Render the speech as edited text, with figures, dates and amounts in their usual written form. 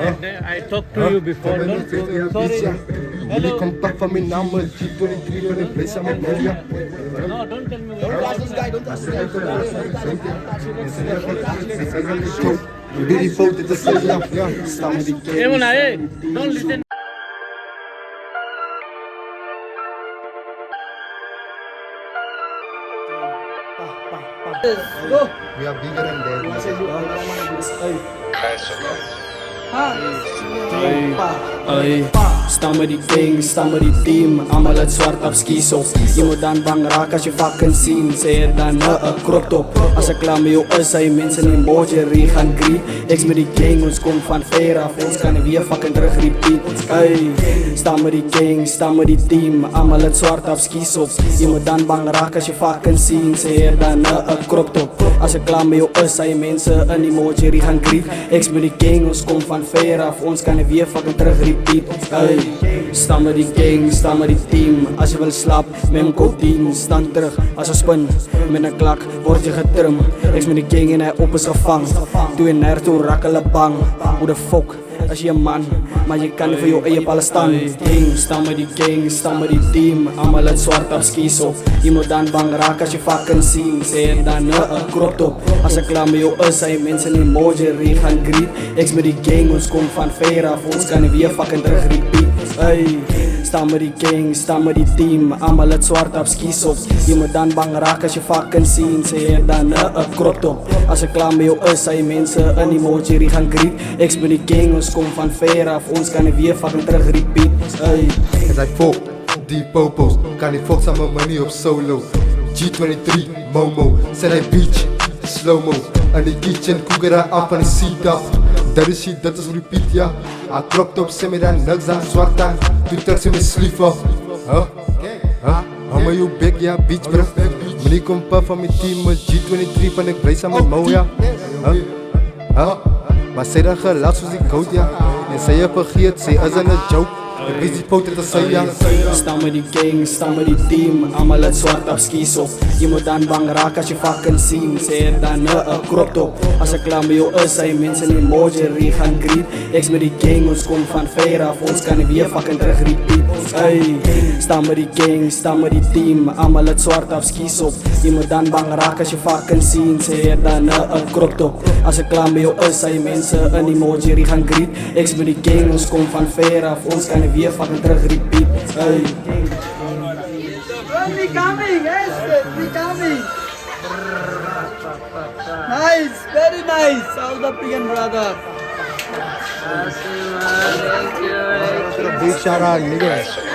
I talked to you before. Don't sorry. Jullie komt toch van mijn naam, G23 van de place aan mijn moja. No, don't tell me where. Die foto te zeggen, ja, staan met die Hey, Mona, hey, don't listen. We are bigger than Staan met die gang, staan met die team. Allemaal het zwart op skiso. Je moet dan bang raken als je fucking zien. Zeg het dan crop top. Als ik klaar met jou is, zijn mensen in Bojerie gaan griet. Ex met die gang, ons komt van ver af. Ons kan weer fucking terug repeat. Staan met die gang, staan met die team. Allemaal het zwart op skiso. Je moet dan bang raken als je fucking zien. Zeg het dan crop top. Als ik klaar met jou is, zijn mensen in Bojerie gaan griet. Ex met die gang, ons komt van ver af. Ons kan weer fucking terug repeat. Sta met die gang, sta met die team. Als je wil slap, met mijn codeine. Stand terug, als je spin, met een klak word je getrim. Ik met die gang en hij op is gevangen. Doe je naartoe, rakkelen bang. Hoe de fuck, als je een man, maar je kan niet voor jou eigen ballen staan. Gang, sta met die gang, sta met die team. Allemaal het zwart op skis op. Je moet dan bang raken als je fucking zien. Zeg dan crop top. Als ik klaar met jou is, zijn mensen in Bojerie gaan griet. Ik met die gang, ons komt van ver af. Ons kan niet weer fucking terug repeat. Sta met die gang, sta met die team. Allemaal het zwart op skis op. Je moet dan bang raken als je fucking zien. Zeg dan crop top. Als ik klaar met jou is, zijn mensen in Bojerie gaan griet. Ik met die gang, ons komt van ver af. Ons kan niet weer fucking terug repeat. En zij volk, die popo's. Kan niet volk samen money op solo. G23, Momo, zet hij beach, slow-mo. En die kitchen, koeken daar af van de seat af. Dat is shit, dat is repeat, ja. Hij klopt op, ze met een nugs aan, zwart aan. Doe terug ze met sleeve af. Hou maar je bek, ja, bitch, bro. Meneer komt pa van mijn team, G23 van ik blijf aan mijn mouw, ja. Maar zij dan gelaat zoals ik goud, ja. En zij je vergeet, zij is een joke. Ik wist die poten te zijn, ja. Sta met die gang, sta met die team. Allemaal het zwart op skis op. Je moet dan bang raken als je fucking zien. Zeg dan crop top. Als ik klaar met jou is, zijn mensen in Bojerie gaan griet. Ik met die gang, ons komt van ver af. Ons kan niet weer fucking terug repeat. Sta met die gang, sta met die team. Allemaal het zwart op skis op. Je moet dan bang raken als je fucking zien. Zeg dan crop top. Als ik klaar met jou is, zijn mensen in Bojerie gaan griet. Ik met die gang, ons komt van ver af. Ons kan niet weer fucking terug repeat. We coming, yes, we coming. Nice, very nice, South African brother. Big shout out, nigga.